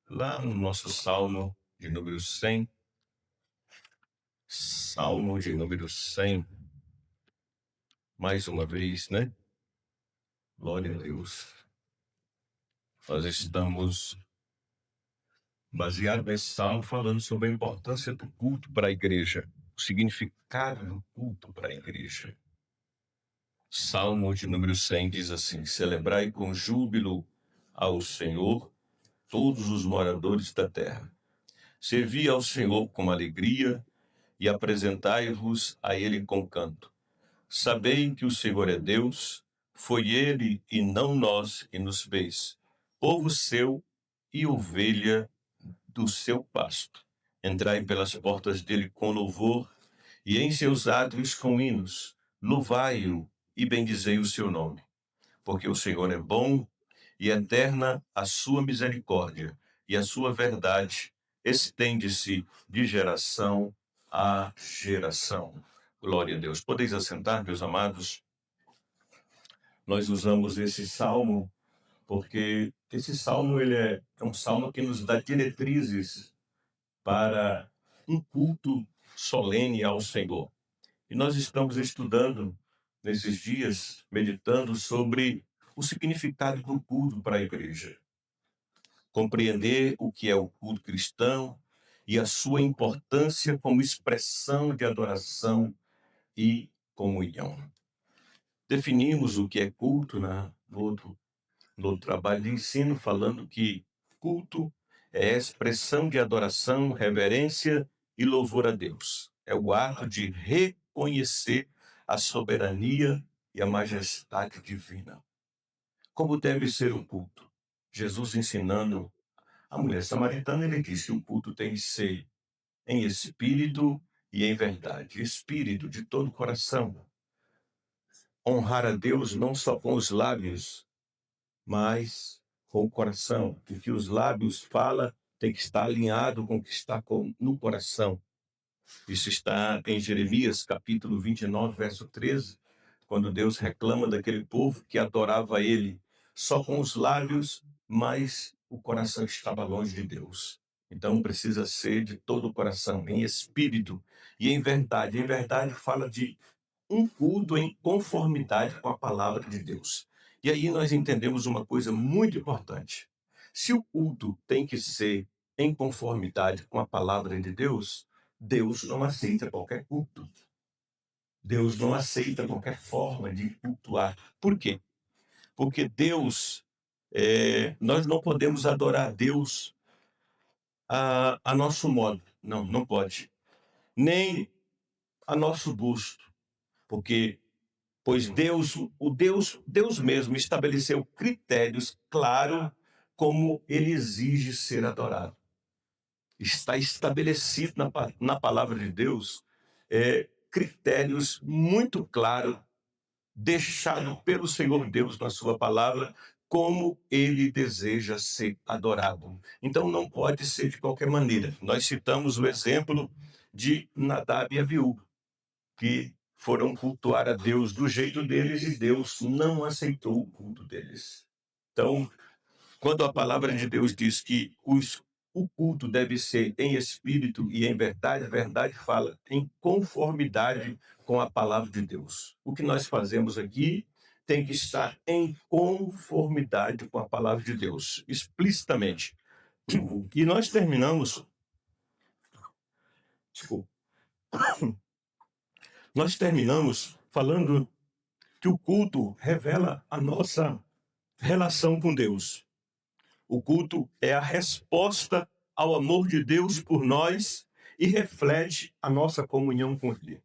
Lá no nosso Salmo de número 100, Salmo de número 100, mais uma vez, né? Glória a Deus. Nós estamos baseados nesse salmo falando sobre a importância do culto para a igreja, o significado do culto para a igreja. Salmo de número 100 diz assim: celebrai com júbilo ao Senhor todos os moradores da terra. Servi ao Senhor com alegria e apresentai-vos a Ele com canto. Sabei que o Senhor é Deus, foi Ele e não nós que nos fez, povo seu e ovelha do seu pasto. Entrai pelas portas dele com louvor e em seus átrios com hinos. Louvai-o e bendizei o seu nome, porque o Senhor é bom e eterna a sua misericórdia, e a sua verdade estende-se de geração a geração. Glória a Deus. Podeis assentar, meus amados. Nós usamos esse salmo porque esse salmo ele é um salmo que nos dá diretrizes para um culto solene ao Senhor. E nós estamos estudando nesses dias, meditando sobre o significado do culto para a igreja. Compreender o que é o culto cristão e a sua importância como expressão de adoração e comunhão. Definimos o que é culto no trabalho de ensino, falando que culto é a expressão de adoração, reverência e louvor a Deus. É o ato de reconhecer a soberania e a majestade divina. Como deve ser o culto? Jesus ensinando a mulher samaritana, ele disse que o culto tem que ser em espírito e em verdade. Espírito de todo o coração. Honrar a Deus não só com os lábios, mas com o coração. O que os lábios falam tem que estar alinhado com o que está no coração. Isso está em Jeremias, capítulo 29, verso 13, quando Deus reclama daquele povo que adorava ele só com os lábios, mas o coração estava longe de Deus. Então precisa ser de todo o coração, em espírito e em verdade. Em verdade fala de um culto em conformidade com a palavra de Deus. E aí nós entendemos uma coisa muito importante. Se o culto tem que ser em conformidade com a palavra de Deus, Deus não aceita qualquer culto. Deus não aceita qualquer forma de cultuar. Por quê? Porque Deus, nós não podemos adorar Deus a nosso modo. Não, não pode. Nem a nosso gosto. Pois Deus mesmo estabeleceu critérios claros como ele exige ser adorado. Está estabelecido na palavra de Deus critérios muito claros, deixados pelo Senhor Deus na sua palavra, como ele deseja ser adorado. Então não pode ser de qualquer maneira. Nós citamos o exemplo de Nadab e Abiú, que foram cultuar a Deus do jeito deles e Deus não aceitou o culto deles. Então, quando a palavra de Deus diz que o culto deve ser em espírito e em verdade, a verdade fala em conformidade com a palavra de Deus. O que nós fazemos aqui tem que estar em conformidade com a palavra de Deus, explicitamente. E nós terminamos... Desculpa. Nós terminamos falando que o culto revela a nossa relação com Deus. O culto é a resposta ao amor de Deus por nós e reflete a nossa comunhão com Ele.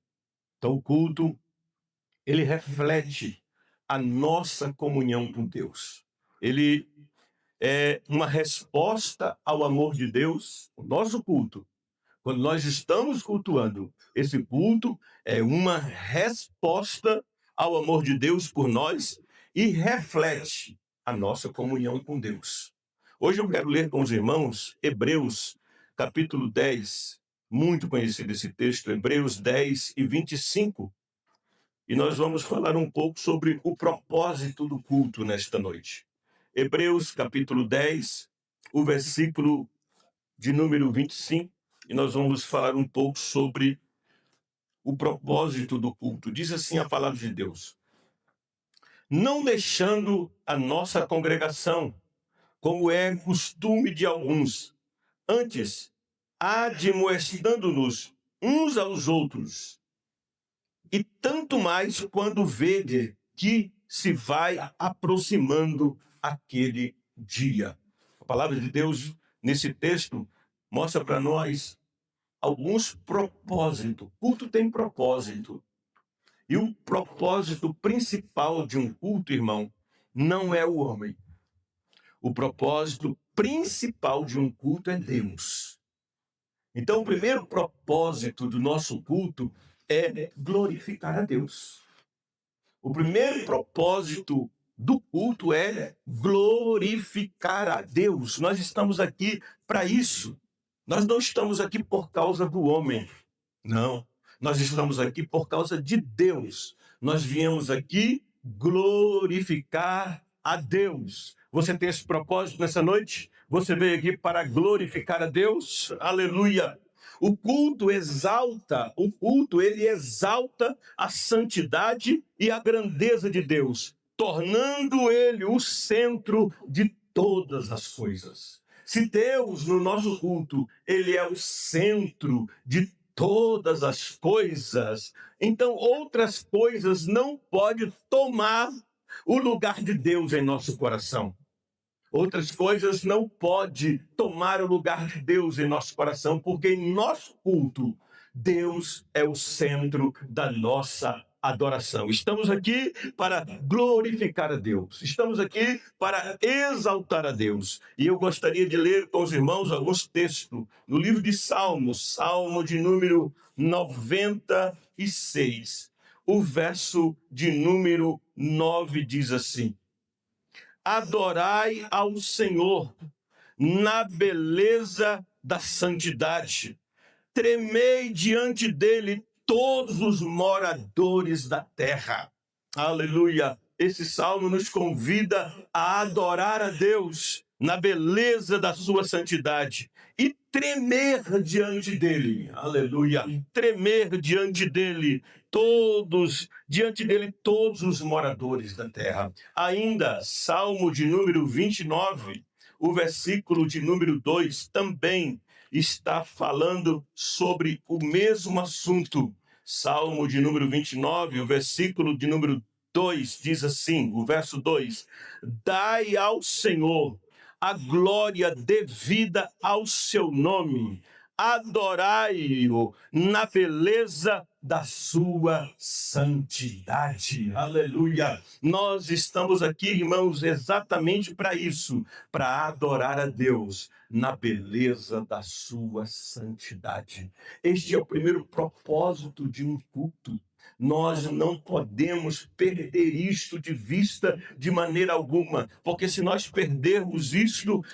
Então, o culto, ele reflete a nossa comunhão com Deus. Ele é uma resposta ao amor de Deus, o nosso culto. Quando nós estamos cultuando, esse culto é uma resposta ao amor de Deus por nós e reflete a nossa comunhão com Deus. Hoje eu quero ler com os irmãos Hebreus, capítulo 10, muito conhecido esse texto, Hebreus 10 e 25. E nós vamos falar um pouco sobre o propósito do culto nesta noite. Hebreus, capítulo 10, o versículo de número 25, e nós vamos falar um pouco sobre o propósito do culto. Diz assim a palavra de Deus: não deixando a nossa congregação, como é costume de alguns, antes, admoestando-nos uns aos outros, e tanto mais quando vede que se vai aproximando aquele dia. A palavra de Deus, nesse texto, mostra para nós alguns propósitos. Culto tem propósito. E o propósito principal de um culto, irmão, não é o homem. O propósito principal de um culto é Deus. Então, o primeiro propósito do nosso culto é glorificar a Deus. O primeiro propósito do culto é glorificar a Deus. Nós estamos aqui para isso. Nós não estamos aqui por causa do homem. Não. Nós estamos aqui por causa de Deus. Nós viemos aqui glorificar a Deus. Você tem esse propósito nessa noite? Você veio aqui para glorificar a Deus? Aleluia! O culto ele exalta a santidade e a grandeza de Deus, tornando ele o centro de todas as coisas. Se Deus, no nosso culto, ele é o centro de todas as coisas, então outras coisas não podem tomar o lugar de Deus em nosso coração. Outras coisas não podem tomar o lugar de Deus em nosso coração, porque em nosso culto, Deus é o centro da nossa adoração. Estamos aqui para glorificar a Deus. Estamos aqui para exaltar a Deus. E eu gostaria de ler com os irmãos alguns textos no livro de Salmos, Salmo de número 96. O verso de número 9 diz assim: adorai ao Senhor na beleza da santidade. Tremei diante dele todos os moradores da terra. Aleluia! Esse salmo nos convida a adorar a Deus na beleza da sua santidade e tremer diante dele. Aleluia! Tremer diante dele todos os moradores da terra. Ainda, Salmo de número 29, o versículo de número 2 também está falando sobre o mesmo assunto. Salmo de número 29, o versículo de número 2 diz assim, o verso 2: dai ao Senhor a glória devida ao seu nome, adorai-o na beleza da sua santidade. Aleluia! Nós estamos aqui, irmãos, exatamente para isso, para adorar a Deus na beleza da sua santidade. Este é o primeiro propósito de um culto. Nós não podemos perder isto de vista de maneira alguma, porque se nós perdermos isto,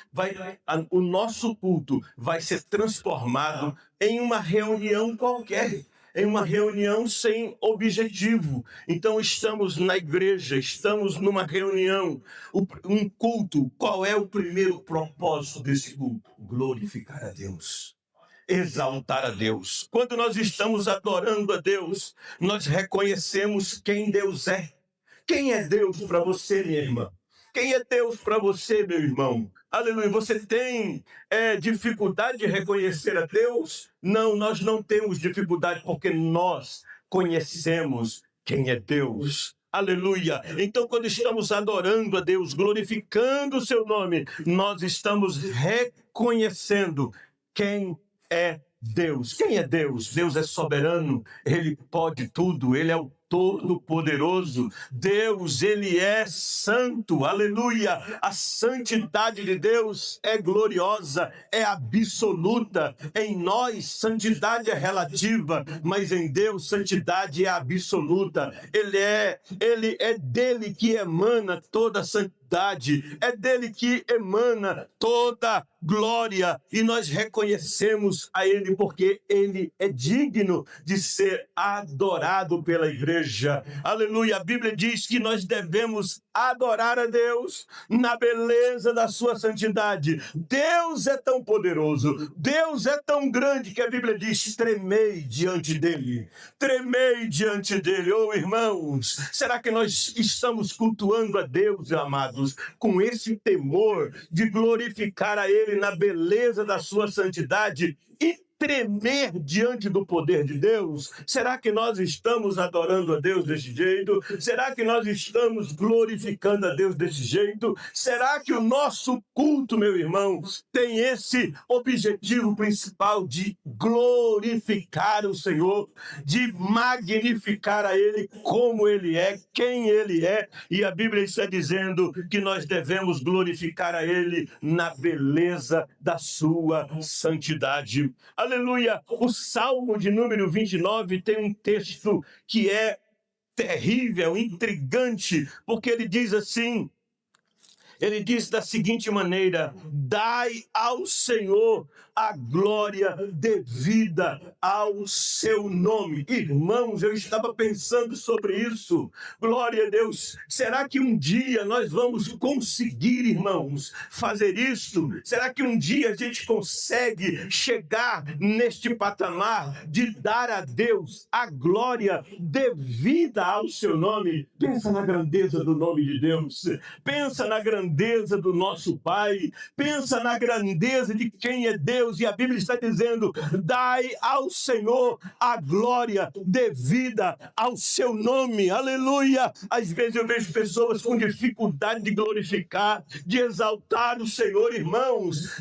o nosso culto vai ser transformado em uma reunião qualquer, em uma reunião sem objetivo. Então estamos na igreja, estamos numa reunião, um culto. Qual é o primeiro propósito desse culto? Glorificar a Deus. Exaltar a Deus. Quando nós estamos adorando a Deus, nós reconhecemos quem Deus é. Quem é Deus para você, minha irmã? Quem é Deus para você, meu irmão? Aleluia. Você tem dificuldade de reconhecer a Deus? Não, nós não temos dificuldade, porque nós conhecemos quem é Deus. Aleluia. Então, quando estamos adorando a Deus, glorificando o seu nome, nós estamos reconhecendo quem é Deus. Quem é Deus? Deus é soberano, ele pode tudo, ele é o Todo-Poderoso. Deus, ele é santo, aleluia. A santidade de Deus é gloriosa, é absoluta. Em nós, santidade é relativa, mas em Deus, santidade é absoluta. Ele é dele que emana toda a santidade. santidade, é dele que emana toda glória, e nós reconhecemos a ele porque ele é digno de ser adorado pela igreja. Aleluia! A Bíblia diz que nós devemos adorar a Deus na beleza da sua santidade. Deus é tão poderoso, Deus é tão grande que a Bíblia diz: tremei diante dele. Tremei diante dele. Oh, irmãos, será que nós estamos cultuando a Deus, amados, com esse temor de glorificar a ele na beleza da sua santidade e tremer diante do poder de Deus? Será que nós estamos adorando a Deus desse jeito? Será que nós estamos glorificando a Deus desse jeito? Será que o nosso culto, meu irmão, tem esse objetivo principal de glorificar o Senhor, de magnificar a Ele como Ele é, quem Ele é? E a Bíblia está dizendo que nós devemos glorificar a Ele na beleza da sua santidade. Aleluia! O Salmo de número 29 tem um texto que é terrível, intrigante, porque ele diz assim, ele diz da seguinte maneira: dai ao Senhor a glória devida ao seu nome. Irmãos, eu estava pensando sobre isso. Glória a Deus. Será que um dia nós vamos conseguir, irmãos, fazer isso? Será que um dia a gente consegue chegar neste patamar de dar a Deus a glória devida ao seu nome? Pensa na grandeza do nome de Deus. Pensa na grandeza do nosso Pai. Pensa na grandeza de quem é Deus. E a Bíblia está dizendo: dai ao Senhor a glória devida ao seu nome. Aleluia! Às vezes eu vejo pessoas com dificuldade de glorificar, de exaltar o Senhor, irmãos.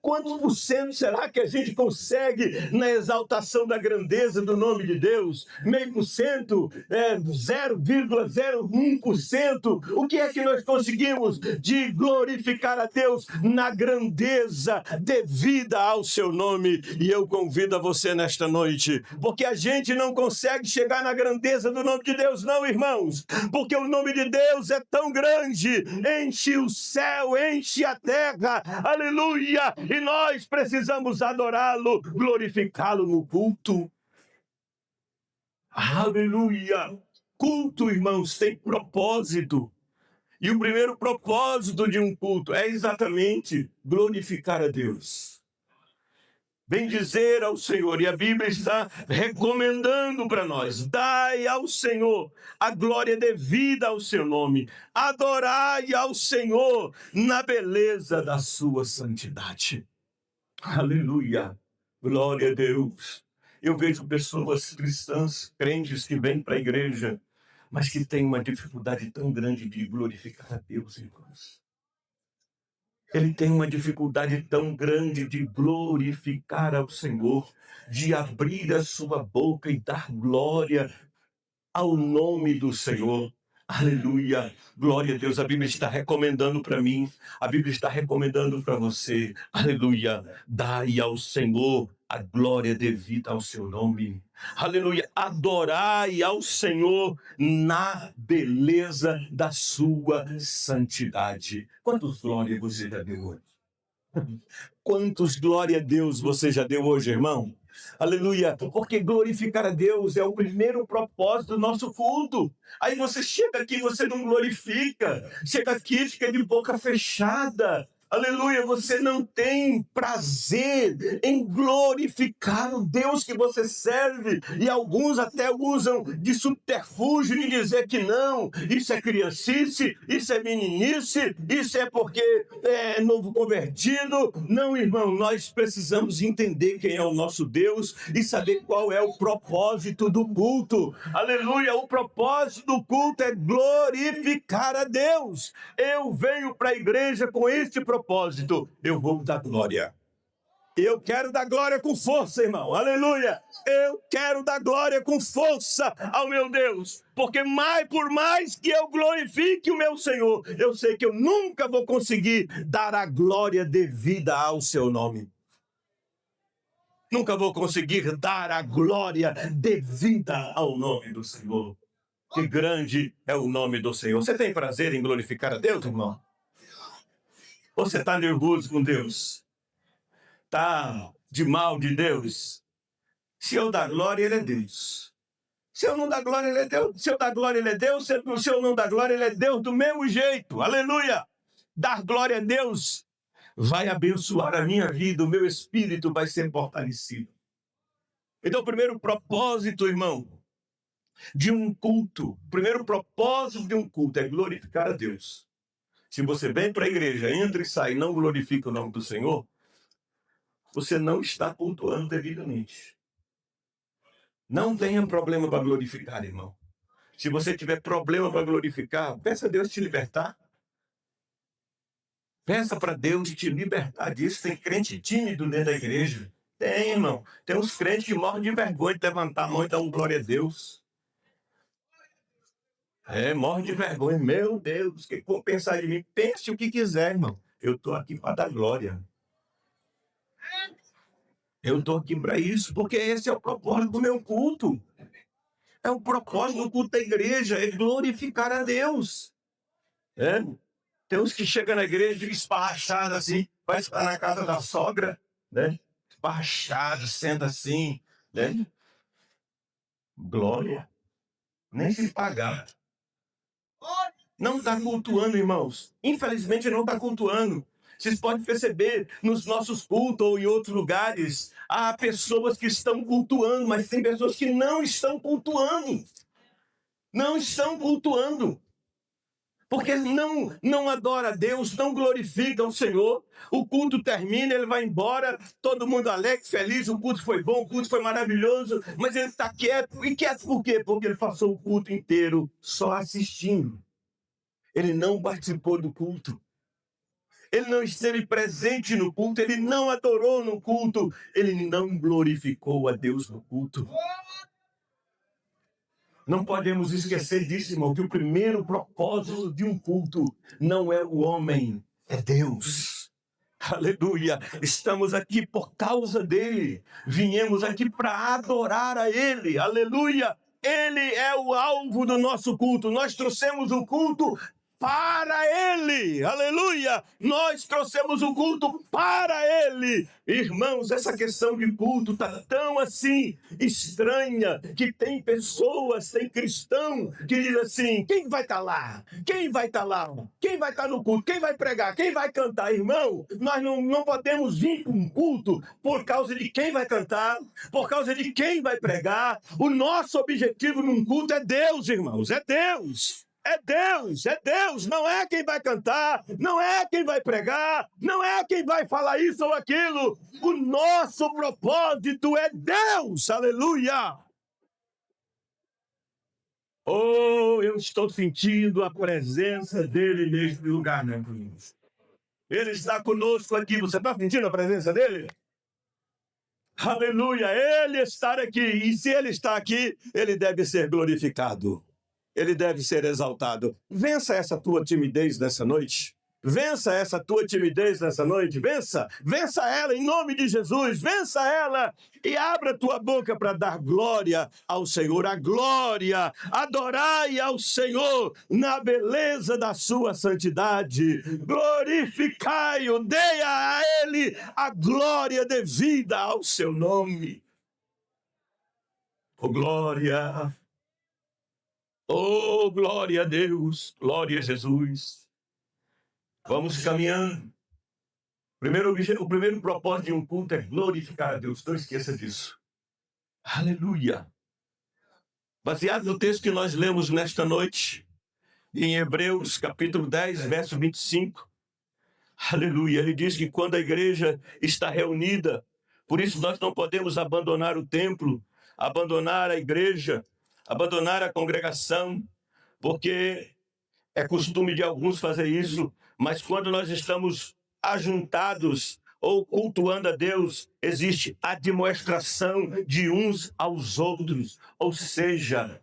Quantos por cento será que a gente consegue na exaltação da grandeza do nome de Deus? Meio por cento? 0,01%? O que é que nós conseguimos de glorificar a Deus na grandeza devida ao seu nome? E eu convido a você nesta noite, porque a gente não consegue chegar na grandeza do nome de Deus, não, irmãos, porque o nome de Deus é tão grande, enche o céu, enche a terra, aleluia, e nós precisamos adorá-lo, glorificá-lo no culto. Aleluia! Culto, irmãos, tem propósito. E o primeiro propósito de um culto é exatamente glorificar a Deus. Bendizer ao Senhor. E a Bíblia está recomendando para nós: dai ao Senhor a glória devida ao seu nome. Adorai ao Senhor na beleza da sua santidade. Aleluia! Glória a Deus. Eu vejo pessoas cristãs, crentes, que vêm para a igreja, mas que têm uma dificuldade tão grande de glorificar a Deus, irmãos. Ele tem uma dificuldade tão grande de glorificar ao Senhor, de abrir a sua boca e dar glória ao nome do Senhor. Aleluia, glória a Deus. A Bíblia está recomendando para mim, a Bíblia está recomendando para você. Aleluia, dai ao Senhor a glória devida ao seu nome. Aleluia, adorai ao Senhor na beleza da sua santidade. Quantos glórias você já deu hoje? Quantos glória a Deus você já deu hoje, irmão? Aleluia, porque glorificar a Deus é o primeiro propósito do nosso culto. Aí você chega aqui, você não glorifica, chega aqui, fica de boca fechada. Aleluia, você não tem prazer em glorificar o Deus que você serve. E alguns até usam de subterfúgio de dizer que não, isso é criancice, isso é meninice, isso é porque é novo convertido. Não, irmão, nós precisamos entender quem é o nosso Deus e saber qual é o propósito do culto. Aleluia, o propósito do culto é glorificar a Deus. Eu venho para a igreja com este propósito. Eu vou dar glória. Eu quero dar glória com força, irmão. Aleluia. Eu quero dar glória com força ao meu Deus. Porque por mais que eu glorifique o meu Senhor, eu sei que eu nunca vou conseguir dar a glória devida ao seu nome. Nunca vou conseguir dar a glória devida ao nome do Senhor. Que grande é o nome do Senhor. Você tem prazer em glorificar a Deus, irmão? Ou você está nervoso com Deus? Está de mal de Deus? Se eu dar glória, Ele é Deus. Se eu não dar glória, Ele é Deus. Se eu dar glória, Ele é Deus. Se eu não dar glória, Ele é Deus do mesmo jeito. Aleluia! Dar glória a Deus vai abençoar a minha vida. O meu espírito vai ser fortalecido. Então, o primeiro propósito, irmão, de um culto, o primeiro propósito de um culto é glorificar a Deus. Se você vem para a igreja, entra e sai e não glorifica o nome do Senhor, você não está cultuando devidamente. Não tenha problema para glorificar, irmão. Se você tiver problema para glorificar, peça a Deus te libertar. Peça para Deus te libertar disso. Tem crente tímido dentro da igreja. Tem, irmão. Tem uns crentes que morrem de vergonha de levantar a mão e dar um glória a Deus. Morre de vergonha. Meu Deus, que for pensar de mim, pense o que quiser, irmão. Eu estou aqui para dar glória. Eu estou aqui para isso, porque esse é o propósito do meu culto. É o propósito do culto da igreja, é glorificar a Deus. Tem uns que chegam na igreja esparrachados assim, vai estar na casa da sogra, né? Esparrachado, sendo assim, né? Glória. Nem se pagar. Não está cultuando, irmãos. Infelizmente não está cultuando. Vocês podem perceber, nos nossos cultos ou em outros lugares, há pessoas que estão cultuando, mas tem pessoas que não estão cultuando. Não estão cultuando. Porque não adora a Deus, não glorifica o Senhor. O culto termina, ele vai embora, todo mundo alegre, feliz, o culto foi bom, o culto foi maravilhoso, mas ele está quieto. E quieto por quê? Porque ele passou o culto inteiro só assistindo. Ele não participou do culto. Ele não esteve presente no culto, ele não adorou no culto, ele não glorificou a Deus no culto. Não podemos esquecer disso, irmão, que o primeiro propósito de um culto não é o homem, é Deus. Aleluia! Estamos aqui por causa dele. Viemos aqui para adorar a ele. Aleluia! Ele é o alvo do nosso culto. Nós trouxemos o culto para ele, aleluia, nós trouxemos o culto para ele. Irmãos, essa questão de culto está tão assim estranha, que tem pessoas, tem cristão que diz assim, quem vai estar lá? Quem vai estar lá? Quem vai estar no culto? Quem vai pregar? Quem vai cantar? Irmão, nós não podemos vir para um culto por causa de quem vai cantar, por causa de quem vai pregar. O nosso objetivo num culto é Deus, irmãos, é Deus. É Deus, não é quem vai cantar, não é quem vai pregar, não é quem vai falar isso ou aquilo. O nosso propósito é Deus, aleluia! Oh, eu estou sentindo a presença dele neste lugar, né, irmãos? Ele está conosco aqui, você está sentindo a presença dele? Aleluia, ele está aqui, e se ele está aqui, ele deve ser glorificado. Ele deve ser exaltado. Vença essa tua timidez nessa noite. Vença essa tua timidez nessa noite. Vença ela em nome de Jesus. Vença ela e abra tua boca para dar glória ao Senhor. A glória, adorai ao Senhor na beleza da sua santidade. Glorificai-o, dê a ele a glória devida ao seu nome. Oh, glória! Oh, glória a Deus, glória a Jesus. Vamos caminhando. O primeiro propósito de um culto é glorificar a Deus. Não esqueça disso. Aleluia. Baseado no texto que nós lemos nesta noite, em Hebreus capítulo 10, verso 25. Aleluia. Ele diz que quando a igreja está reunida, por isso nós não podemos abandonar o templo, abandonar a igreja, abandonar a congregação, porque é costume de alguns fazer isso, mas quando nós estamos ajuntados ou cultuando a Deus, existe admoestação de uns aos outros. Ou seja,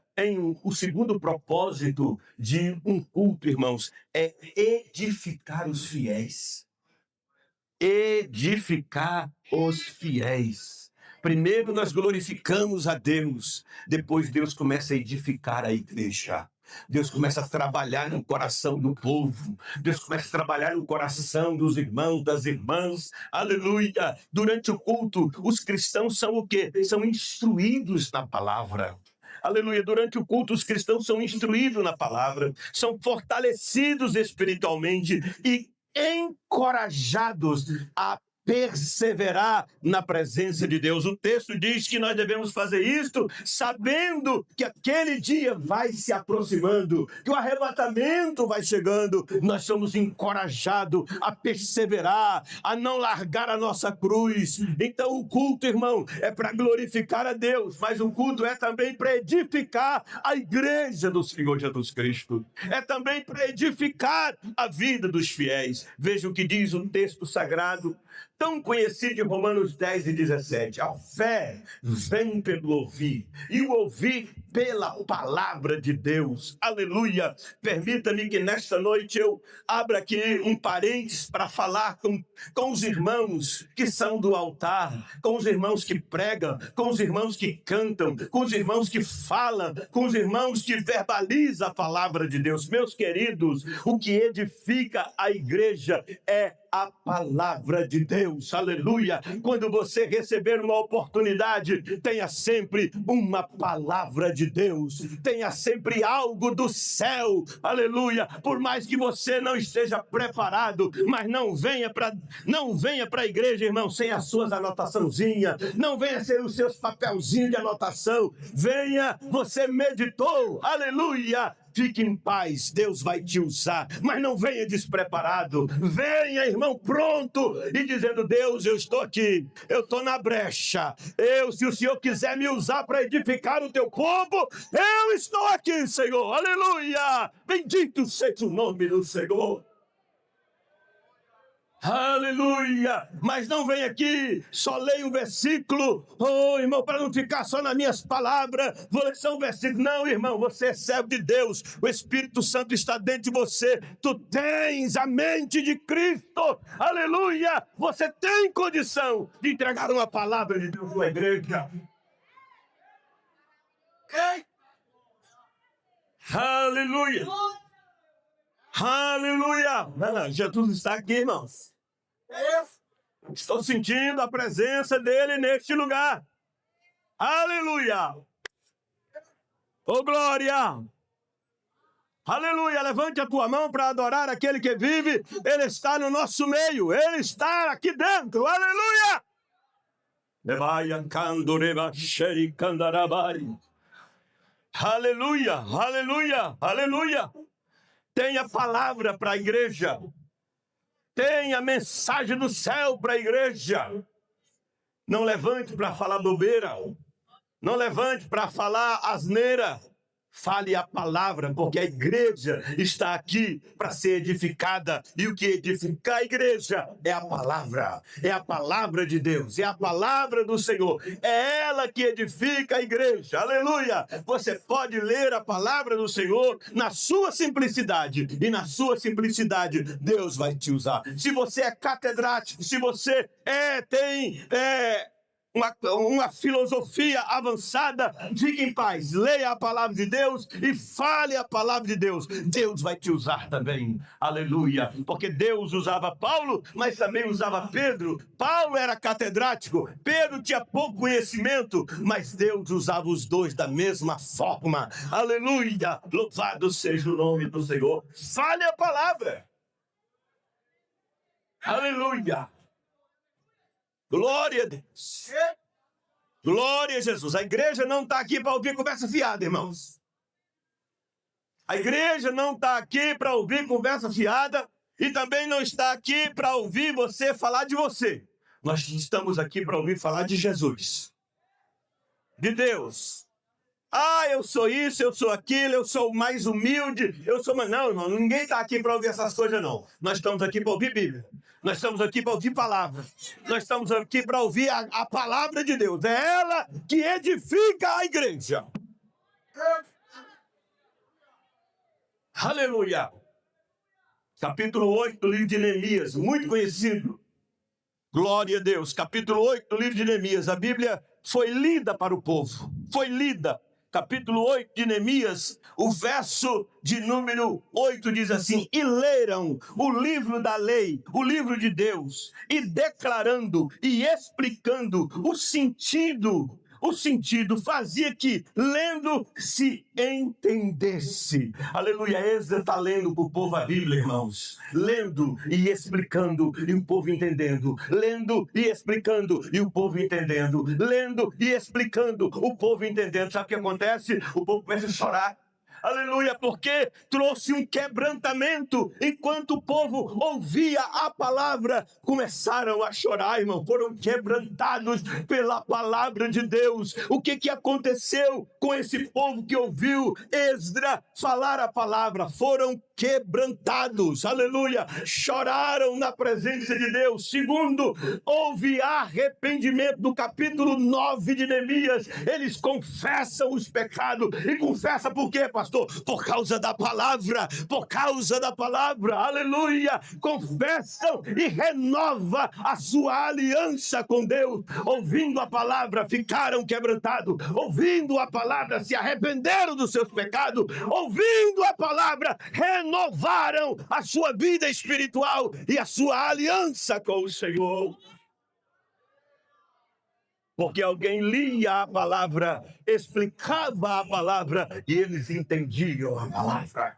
o segundo propósito de um culto, irmãos, é edificar os fiéis. Edificar os fiéis. Primeiro nós glorificamos a Deus, depois Deus começa a edificar a igreja. Deus começa a trabalhar no coração do povo. Deus começa a trabalhar no coração dos irmãos, das irmãs. Aleluia! Durante o culto, os cristãos são o quê? São instruídos na palavra. Aleluia! Durante o culto, os cristãos são instruídos na palavra, são fortalecidos espiritualmente e encorajados a perseverar na presença de Deus. O texto diz que nós devemos fazer isto sabendo que aquele dia vai se aproximando, que o arrebatamento vai chegando. Nós somos encorajados a perseverar, a não largar a nossa cruz. Então o culto, irmão, é para glorificar a Deus, mas o culto é também para edificar a igreja do Senhor Jesus Cristo. É também para edificar a vida dos fiéis. Veja o que diz o texto sagrado, tão conhecido de Romanos 10 e 17. A fé vem pelo ouvir, e o ouvir pela palavra de Deus. Aleluia! Permita-me que nesta noite eu abra aqui um parênteses para falar com os irmãos que são do altar, com os irmãos que pregam, com os irmãos que cantam, com os irmãos que falam, com os irmãos que verbalizam a palavra de Deus. Meus queridos, o que edifica a igreja é a palavra de Deus. Aleluia! Quando você receber uma oportunidade, tenha sempre uma palavra de Deus, tenha sempre algo do céu. Aleluia! Por mais que você não esteja preparado, mas não venha para a igreja, irmão, sem as suas anotaçãozinhas, não venha sem os seus papelzinhos de anotação. Venha, você meditou. Aleluia! Fique em paz, Deus vai te usar, mas não venha despreparado. Venha, irmão, pronto e dizendo: Deus, eu estou aqui, eu estou na brecha. Se o Senhor quiser me usar para edificar o teu povo, eu estou aqui, Senhor. Aleluia! Bendito seja o nome do Senhor. Aleluia! Mas não vem aqui, só leia um versículo. Oh, irmão, para não ficar só nas minhas palavras, vou ler só um versículo. Não, irmão, você é servo de Deus, o Espírito Santo está dentro de você, tu tens a mente de Cristo. Aleluia! Você tem condição de entregar uma palavra de Deus à igreja. Aleluia! Aleluia! Jesus está aqui, irmãos. Estou sentindo a presença dele neste lugar. Aleluia! Oh, glória! Aleluia! Levante a tua mão para adorar aquele que vive. Ele está no nosso meio. Ele está aqui dentro. Aleluia! Aleluia! Aleluia! Aleluia! Tenha palavra para a igreja. Tenha mensagem do céu para a igreja. Não levante para falar bobeira. Não levante para falar asneira. Fale a palavra, porque a igreja está aqui para ser edificada. E o que edifica a igreja é a palavra de Deus, é a palavra do Senhor. É ela que edifica a igreja. Aleluia! Você pode ler a palavra do Senhor na sua simplicidade. E na sua simplicidade, Deus vai te usar. Se você é catedrático, se você tem uma filosofia avançada, fique em paz, leia a palavra de Deus e fale a palavra de Deus. Deus vai te usar também, aleluia, porque Deus usava Paulo, mas também usava Pedro. Paulo era catedrático, Pedro tinha pouco conhecimento, mas Deus usava os dois da mesma forma, aleluia, louvado seja o nome do Senhor. Fale a palavra, aleluia. Glória a Deus. Glória a Jesus. A igreja não está aqui para ouvir conversa fiada, irmãos. A igreja não está aqui para ouvir conversa fiada e também não está aqui para ouvir você falar de você. Nós estamos aqui para ouvir falar de Jesus, de Deus. Eu sou isso, eu sou aquilo, eu sou mais humilde, eu sou... Não, irmão, ninguém está aqui para ouvir essas coisas, não. Nós estamos aqui para ouvir Bíblia. Nós estamos aqui para ouvir palavra. Nós estamos aqui para ouvir a palavra de Deus. É ela que edifica a igreja. Aleluia. Capítulo 8 do livro de Neemias, muito conhecido. Glória a Deus. Capítulo 8 do livro de Neemias. A Bíblia foi lida para o povo, foi lida. Capítulo 8 de Neemias, o verso de número 8 diz assim: e leram o livro da lei, o livro de Deus, e declarando e explicando o sentido fazia que, lendo, se entendesse. Aleluia, Esdras está lendo para o povo a Bíblia, irmãos. Lendo e explicando, e o povo entendendo. Lendo e explicando, e o povo entendendo. Lendo e explicando, o povo entendendo. Sabe o que acontece? O povo começa a chorar. Aleluia, porque trouxe um quebrantamento. Enquanto o povo ouvia a palavra, começaram a chorar, irmão. Foram quebrantados pela palavra de Deus. O que aconteceu com esse povo que ouviu Esdras falar a palavra? Foram quebrantados, aleluia, choraram na presença de Deus. Segundo, houve arrependimento. No capítulo 9 de Neemias, eles confessam os pecados. E confessa por quê, pastor? Por causa da palavra, aleluia, confessam e renova a sua aliança com Deus. Ouvindo a palavra, ficaram quebrantados. Ouvindo a palavra, se arrependeram dos seus pecados. Ouvindo a palavra, renovaram a sua vida espiritual e a sua aliança com o Senhor. Porque alguém lia a palavra, explicava a palavra e eles entendiam a palavra.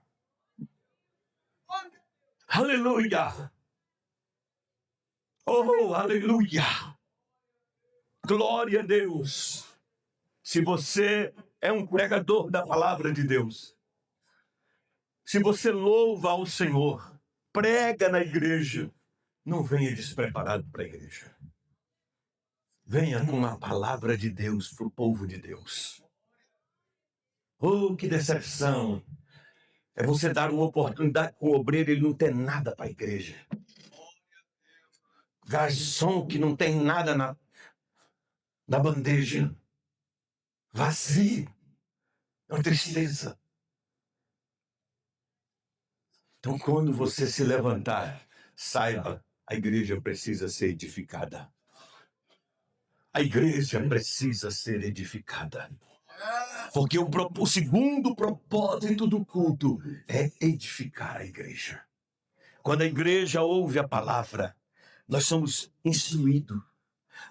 Aleluia! Oh, aleluia! Glória a Deus! Se você é um pregador da palavra de Deus, se você louva ao Senhor, prega na igreja, não venha despreparado para a igreja. Venha com a palavra de Deus para o povo de Deus. Oh, que decepção! É você dar uma oportunidade com o obreiro, ele não tem nada para a igreja. Garçom que não tem nada na bandeja. Vazio. É uma tristeza. Então, quando você se levantar, saiba, a igreja precisa ser edificada. A igreja precisa ser edificada. Porque o segundo propósito do culto é edificar a igreja. Quando a igreja ouve a palavra, nós somos instruídos,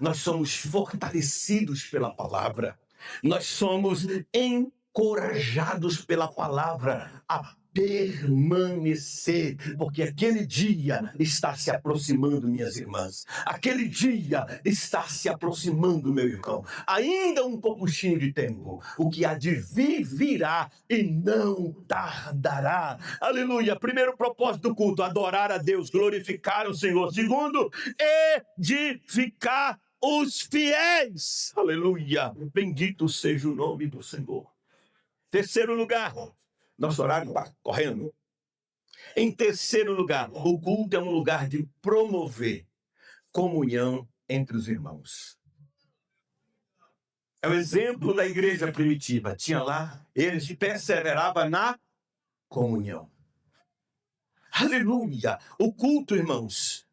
nós somos fortalecidos pela palavra, nós somos encorajados pela palavra a permanecer, porque aquele dia está se aproximando, minhas irmãs. Aquele dia está se aproximando, meu irmão. Ainda um pouquinho de tempo. O que há de vir virá e não tardará. Aleluia. Primeiro propósito do culto: adorar a Deus, glorificar o Senhor. Segundo, edificar os fiéis. Aleluia. Bendito seja o nome do Senhor. Terceiro lugar, nosso horário está correndo. Em terceiro lugar, o culto é um lugar de promover comunhão entre os irmãos. É o exemplo da igreja primitiva. Tinha lá, eles perseveravam na comunhão. Aleluia! O culto, irmãos,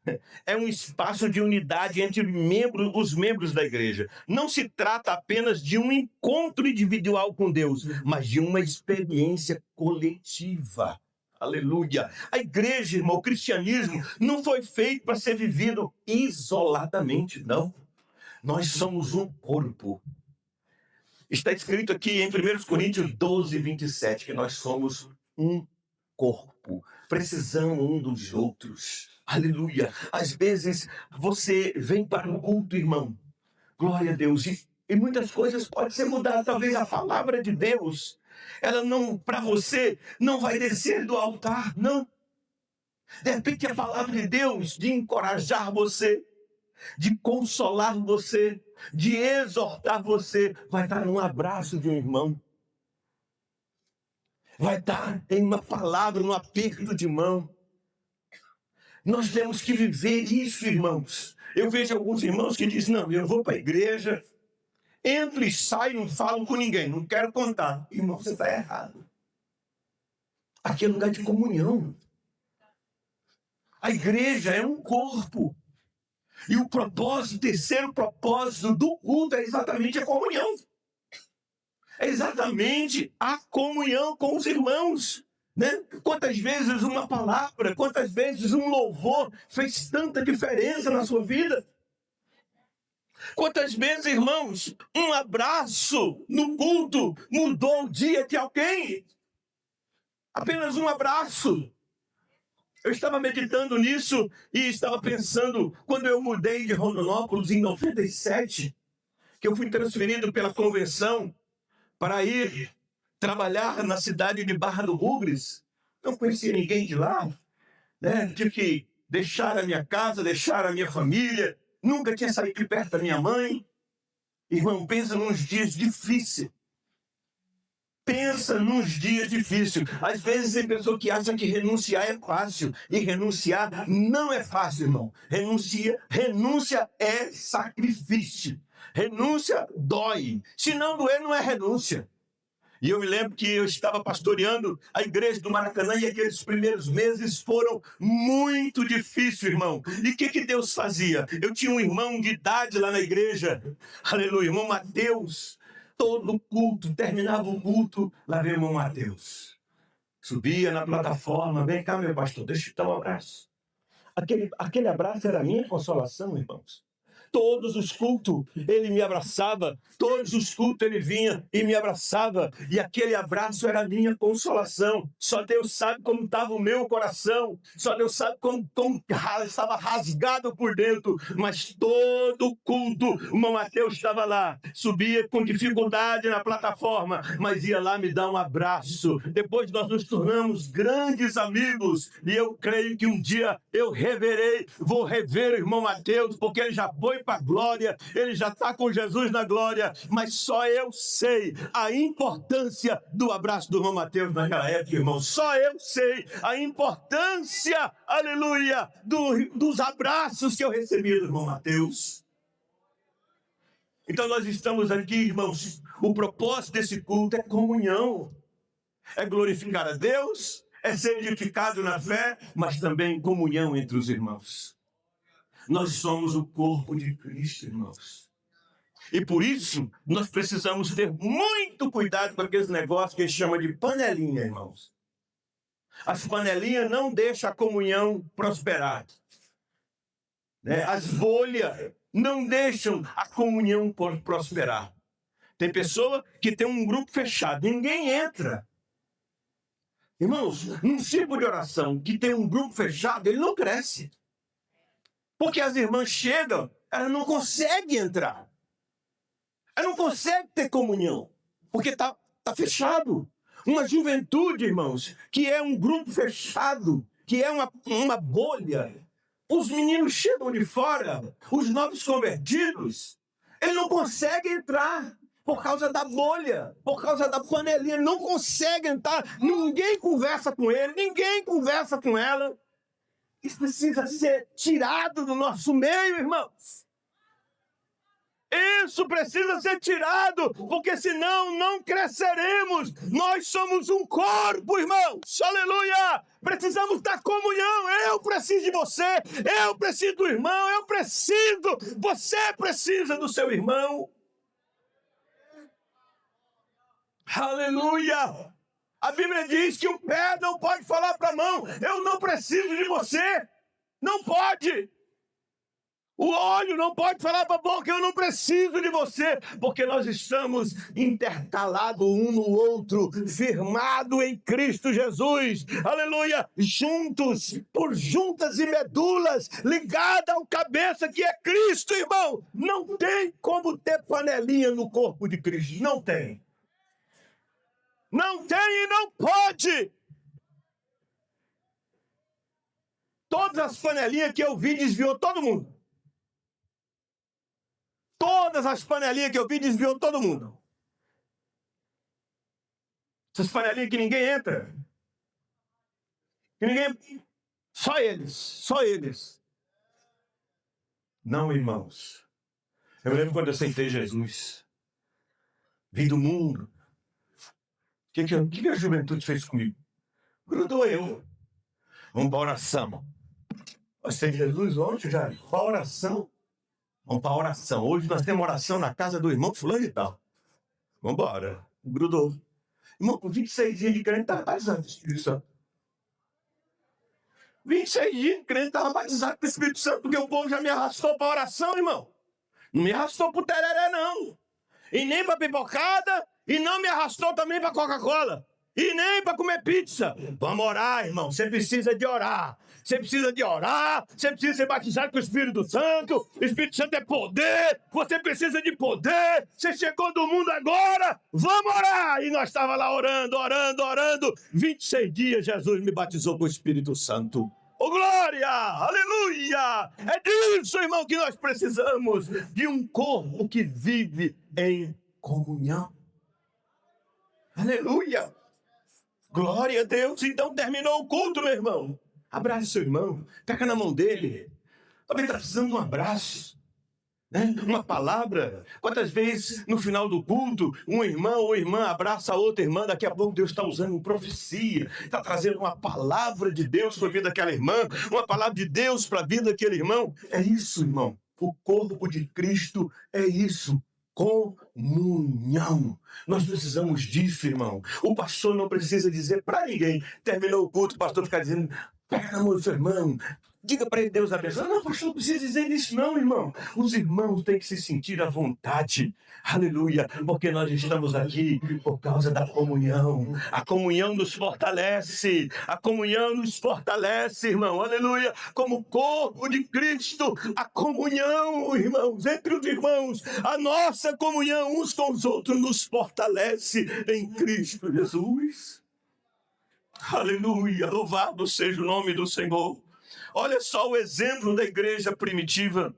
é um espaço de unidade entre os membros da igreja. Não se trata apenas de um encontro individual com Deus, mas de uma experiência coletiva. Aleluia! A igreja, irmão, o cristianismo não foi feito para ser vivido isoladamente, não. Nós somos um corpo. Está escrito aqui em 1 Coríntios 12, 27, que nós somos um corpo, precisamos um dos outros. Aleluia. Às vezes você vem para o culto, irmão, glória a Deus, e muitas coisas podem ser mudadas. Talvez a palavra de Deus, ela não, para você, não vai descer do altar, não. De repente a palavra de Deus de encorajar você, de consolar você, de exortar você, vai estar num abraço de um irmão. Vai estar em uma palavra, num aperto de mão. Nós temos que viver isso, irmãos. Eu vejo alguns irmãos que dizem: não, eu vou para a igreja, entro e saio, não falo com ninguém, não quero contar. Irmão, você está errado. Aqui é lugar de comunhão. A igreja é um corpo. E o propósito, o terceiro propósito do culto é exatamente a comunhão. É exatamente a comunhão com os irmãos. Né? Quantas vezes uma palavra, quantas vezes um louvor fez tanta diferença na sua vida? Quantas vezes, irmãos, um abraço no culto mudou o dia de alguém? Apenas um abraço. Eu estava meditando nisso e estava pensando, quando eu mudei de Rondonópolis em 97, que eu fui transferido pela convenção para ir trabalhar na cidade de Barra do Bugres. Não conhecia ninguém de lá, né? Tive que deixar a minha casa, deixar a minha família. Nunca tinha saído de perto da minha mãe. Irmão, pensa nos dias difíceis. Pensa nos dias difíceis. Às vezes tem pessoa que acha que renunciar é fácil. E renunciar não é fácil, irmão. Renúncia é sacrifício. Renúncia dói. Se não doer, não é renúncia. E eu me lembro que eu estava pastoreando a igreja do Maracanã e aqueles primeiros meses foram muito difíceis, irmão. E o que Deus fazia? Eu tinha um irmão de idade lá na igreja, aleluia, irmão Mateus. Todo culto, terminava o culto, lá vem o irmão Mateus. Subia na plataforma, vem cá, meu pastor, deixa eu te dar um abraço. Aquele abraço era a minha consolação, irmãos. Todos os cultos ele me abraçava, todos os cultos ele vinha e me abraçava, e aquele abraço era a minha consolação. Só Deus sabe como estava o meu coração, só Deus sabe como estava rasgado por dentro, mas todo culto o irmão Mateus estava lá, subia com dificuldade na plataforma, mas ia lá me dar um abraço. Depois nós nos tornamos grandes amigos, e eu creio que um dia eu vou rever o irmão Mateus, porque ele já foi para a glória, ele já está com Jesus na glória, mas só eu sei a importância do abraço do irmão Mateus naquela época, irmão. Só eu sei a importância, aleluia, dos abraços que eu recebi do irmão Mateus. Então nós estamos aqui, irmãos, o propósito desse culto é comunhão, é glorificar a Deus, é ser edificado na fé, mas também comunhão entre os irmãos. Nós somos o corpo de Cristo, irmãos. E por isso, nós precisamos ter muito cuidado com aqueles negócios que a gente chama de panelinha, irmãos. As panelinhas não deixam a comunhão prosperar. Né? As bolhas não deixam a comunhão prosperar. Tem pessoa que tem um grupo fechado, ninguém entra. Irmãos, num círculo de oração que tem um grupo fechado, ele não cresce. Porque as irmãs chegam, elas não conseguem entrar. Elas não conseguem ter comunhão. Porque está fechado. Uma juventude, irmãos, que é um grupo fechado, que é uma bolha. Os meninos chegam de fora, os novos convertidos, eles não conseguem entrar. Por causa da bolha, por causa da panelinha, não consegue entrar. Ninguém conversa com ele, ninguém conversa com ela. Isso precisa ser tirado do nosso meio, irmãos. Isso precisa ser tirado, porque senão não cresceremos. Nós somos um corpo, irmãos. Aleluia! Precisamos da comunhão. Eu preciso de você, eu preciso do irmão, você precisa do seu irmão. Aleluia! A Bíblia diz que o pé não pode falar para a mão, eu não preciso de você. Não pode. O olho não pode falar para a boca, eu não preciso de você. Porque nós estamos intercalados um no outro, firmados em Cristo Jesus. Aleluia! Juntos, por juntas e medulas, ligadas ao cabeça que é Cristo, irmão. Não tem como ter panelinha no corpo de Cristo. Não tem. Não tem e não pode. Todas as panelinhas que eu vi desviou todo mundo. Todas as panelinhas que eu vi desviou todo mundo. Essas panelinhas que ninguém entra. Que ninguém... Só eles. Não, irmãos. Eu lembro quando eu aceitei Jesus. Vim do mundo. O que a juventude fez comigo? Grudou eu. Vamos para oração. Nós temos Jesus ontem já, para oração. Vamos para a oração. Hoje nós temos oração na casa do irmão fulano e tal. Vamos embora. Grudou. Irmão, com 26 dias de crente, estava batizado com o Espírito Santo. 26 dias de crente, estava batizado com o Espírito Santo, porque o povo já me arrastou para a oração, irmão. Não me arrastou para o tereré, não. E nem para pipocada, e não me arrastou também para Coca-Cola. E nem para comer pizza. Vamos orar, irmão. Você precisa de orar. Você precisa de orar. Você precisa ser batizado com o Espírito Santo. O Espírito Santo é poder. Você precisa de poder. Você chegou do mundo agora. Vamos orar. E nós estávamos lá orando. 26 dias Jesus me batizou com o Espírito Santo. Oh, glória! Aleluia! É disso, irmão, que nós precisamos. De um corpo que vive em comunhão. Aleluia! Glória a Deus. Então terminou o culto, meu irmão. Abraça seu irmão. Pega na mão dele. Talvez está precisando de um abraço. Né? Uma palavra. Quantas vezes no final do culto, um irmão ou irmã abraça a outra irmã, daqui a pouco Deus está usando profecia, está trazendo uma palavra de Deus para a vida daquela irmã, uma palavra de Deus para a vida daquele irmão. É isso, irmão. O corpo de Cristo é isso. Comunhão. Nós precisamos disso, irmão. O pastor não precisa dizer para ninguém. Terminou o culto, o pastor fica dizendo: pega na mão do seu irmão, diga para ele, Deus abençoe. Não, pastor, não precisa dizer isso não, irmão. Os irmãos têm que se sentir à vontade. Aleluia, porque nós estamos aqui por causa da comunhão. A comunhão nos fortalece. A comunhão nos fortalece, irmão. Aleluia, como corpo de Cristo. A comunhão, irmãos, entre os irmãos. A nossa comunhão uns com os outros nos fortalece em Cristo Jesus. Aleluia, louvado seja o nome do Senhor. Olha só o exemplo da igreja primitiva.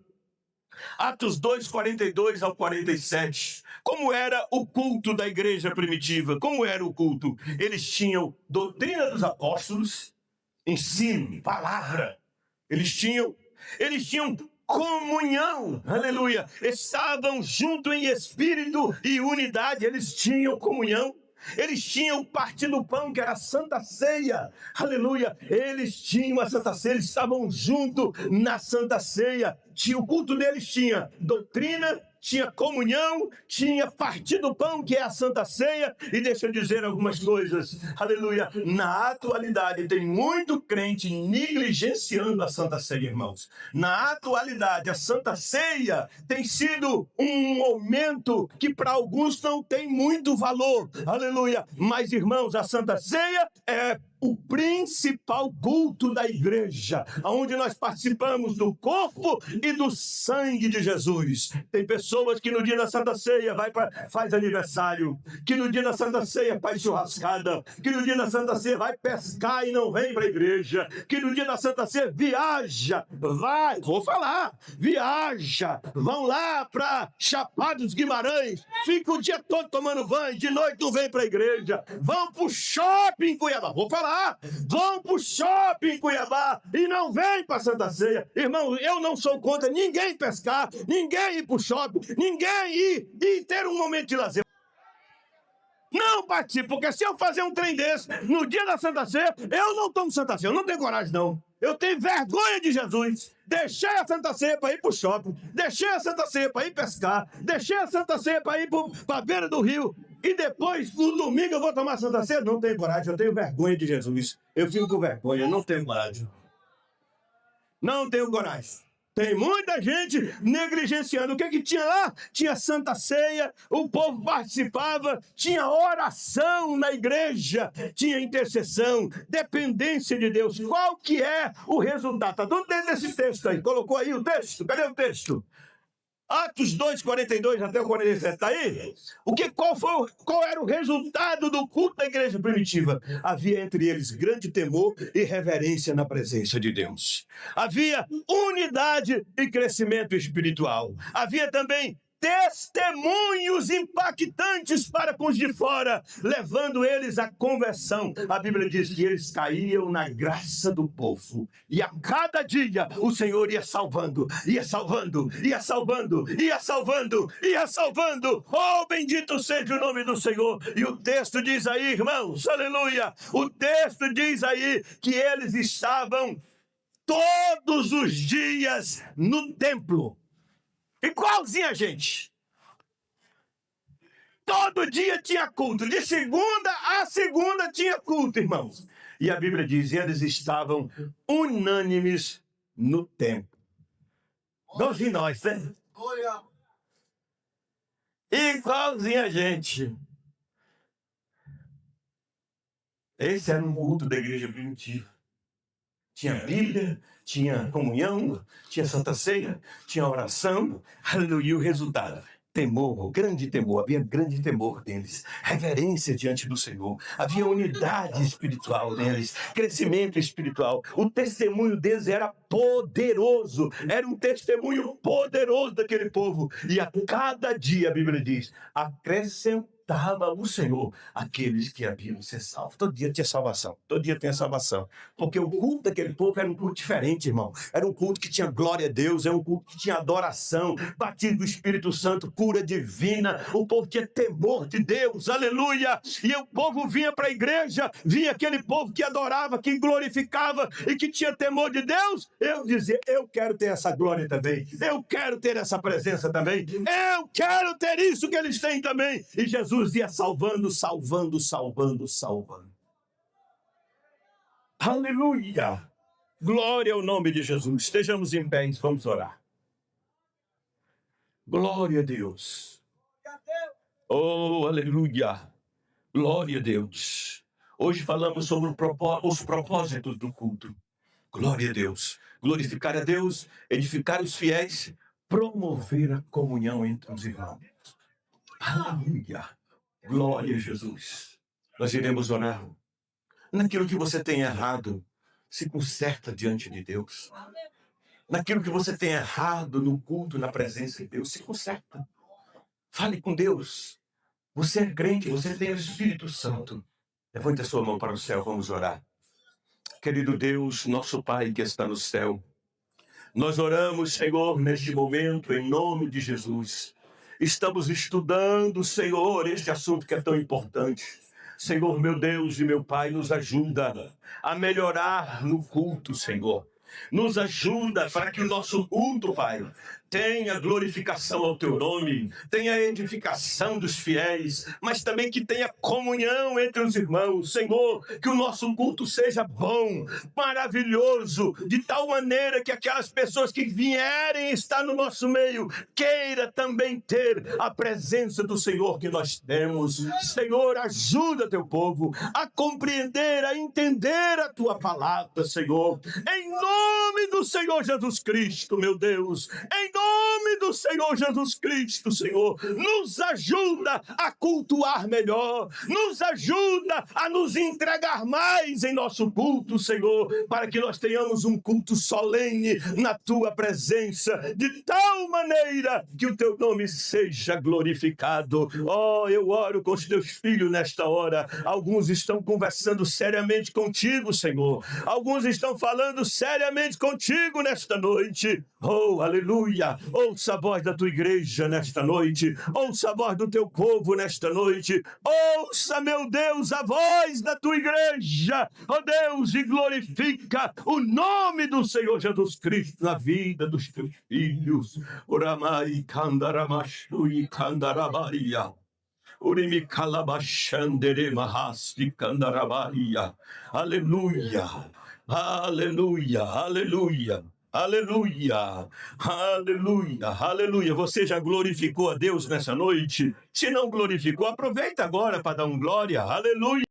Atos 2, 42 ao 47. Como era o culto da igreja primitiva? Como era o culto? Eles tinham doutrina dos apóstolos, ensino, palavra. Eles tinham comunhão, aleluia. Estavam juntos em espírito e unidade. Eles tinham comunhão. Eles tinham partido do pão, que era a Santa Ceia. Aleluia. Eles tinham a Santa Ceia, eles estavam juntos na Santa Ceia. O culto deles tinha doutrina, tinha comunhão, tinha partido do pão, que é a Santa Ceia. E deixa eu dizer algumas coisas. Aleluia. Na atualidade, tem muito crente negligenciando a Santa Ceia, irmãos. Na atualidade, a Santa Ceia tem sido um momento que para alguns não tem muito valor. Aleluia. Mas, irmãos, a Santa Ceia é o principal culto da igreja, onde nós participamos do corpo e do sangue de Jesus. Tem pessoas que no dia da Santa Ceia faz aniversário, que no dia da Santa Ceia faz churrascada, que no dia da Santa Ceia vai pescar e não vem para a igreja, que no dia da Santa Ceia viaja, viaja, vão lá para Chapada dos Guimarães, fica o dia todo tomando banho, de noite não vem para a igreja, vão para o shopping em Cuiabá, vão pro shopping em Cuiabá e não vem pra Santa Ceia. Irmão, eu não sou contra ninguém pescar, ninguém ir pro shopping, ninguém ir e ter um momento de lazer. Não participo, porque se eu fazer um trem desse no dia da Santa Ceia, eu não tomo Santa Ceia, eu não tenho coragem não. Eu tenho vergonha de Jesus. Deixei a Santa Ceia para ir pro shopping, deixei a Santa Ceia para ir pescar, deixei a Santa Ceia para ir para a beira do rio. E depois, no domingo, eu vou tomar Santa Ceia? Não tenho coragem, eu tenho vergonha de Jesus. Eu fico com vergonha, não tenho coragem. Não tenho coragem. Tem muita gente negligenciando. O que tinha lá? Tinha Santa Ceia, o povo participava, tinha oração na igreja, tinha intercessão, dependência de Deus. Qual que é o resultado? Está tudo dentro desse texto aí. Colocou aí o texto? Cadê o texto? Atos 2, 42 até o 47, está aí? Qual era o resultado do culto da igreja primitiva? Havia entre eles grande temor e reverência na presença de Deus. Havia unidade e crescimento espiritual. Havia também testemunhos impactantes para com os de fora, levando eles à conversão. A Bíblia diz que eles caíam na graça do povo. E a cada dia o Senhor ia salvando, ia salvando, ia salvando, ia salvando, ia salvando. Oh, bendito seja o nome do Senhor. E o texto diz aí, irmãos, aleluia, o texto diz aí que eles estavam todos os dias no templo. Igualzinho a gente. Todo dia tinha culto. De segunda a segunda tinha culto, irmãos. E a Bíblia diz, eles estavam unânimes no templo. Igualzinho nós, né? Igualzinho a gente. Esse era um culto da igreja primitiva. Tinha Bíblia, tinha comunhão, tinha Santa Ceia, tinha oração. Aleluia, e o resultado. Temor, grande temor, havia grande temor deles, reverência diante do Senhor, havia unidade espiritual neles, crescimento espiritual. O testemunho deles era poderoso, era um testemunho poderoso daquele povo. E a cada dia, a Bíblia diz, acrescentava o Senhor aqueles que haviam ser salvos. Todo dia tinha salvação, todo dia tinha salvação. Porque o culto daquele povo era um culto diferente, irmão. Era um culto que tinha glória a Deus, era um culto que tinha adoração, batismo do Espírito Santo, cura divina. O povo tinha temor de Deus, aleluia. E o povo vinha para a igreja, vinha aquele povo que adorava, que glorificava e que tinha temor de Deus. Eu dizia, eu quero ter essa glória também, eu quero ter essa presença também, eu quero ter isso que eles têm também. E Jesus ia salvando, salvando, salvando, salvando. Aleluia! Glória ao nome de Jesus. Estejamos em pé, vamos orar. Glória a Deus. Oh, aleluia! Glória a Deus. Hoje falamos sobre os propósitos do culto. Glória a Deus. Glorificar a Deus, edificar os fiéis, promover a comunhão entre os irmãos. Aleluia! Glória a Jesus. Nós iremos orar. Naquilo que você tem errado, se conserta diante de Deus. Naquilo que você tem errado no culto, na presença de Deus, se conserta. Fale com Deus. Você é crente, você tem o Espírito Santo. Levante a sua mão para o céu, vamos orar. Querido Deus, nosso Pai que está no céu, nós oramos, Senhor, neste momento, em nome de Jesus. Estamos estudando, Senhor, este assunto que é tão importante. Senhor, meu Deus e meu Pai, nos ajuda a melhorar no culto, Senhor. Nos ajuda para que o nosso culto, Pai, tenha glorificação ao Teu nome, tenha edificação dos fiéis, mas também que tenha comunhão entre os irmãos. Senhor, que o nosso culto seja bom, maravilhoso, de tal maneira que aquelas pessoas que vierem estar no nosso meio, queira também ter a presença do Senhor que nós temos. Senhor, ajuda Teu povo a compreender, a entender a Tua palavra, Senhor. Em nome do Senhor Jesus Cristo, meu Deus, em nome do Senhor Jesus Cristo, Senhor, nos ajuda a cultuar melhor, nos ajuda a nos entregar mais em nosso culto, Senhor, para que nós tenhamos um culto solene na Tua presença, de tal maneira que o Teu nome seja glorificado. Oh, eu oro com os Teus filhos nesta hora. Alguns estão conversando seriamente contigo, Senhor. Alguns estão falando seriamente contigo nesta noite. Oh, aleluia! Ouça a voz da Tua igreja nesta noite. Ouça a voz do Teu povo nesta noite. Ouça, meu Deus, a voz da Tua igreja. Oh, Deus, e glorifica o nome do Senhor Jesus Cristo na vida dos Teus filhos. Oramai kandaramastui kandarabaria. Urimi kalabashandere mahasti kandarabaria. Aleluia. Aleluia. Aleluia. Aleluia, aleluia, aleluia. Você já glorificou a Deus nessa noite? Se não glorificou, aproveita agora para dar um glória. Aleluia.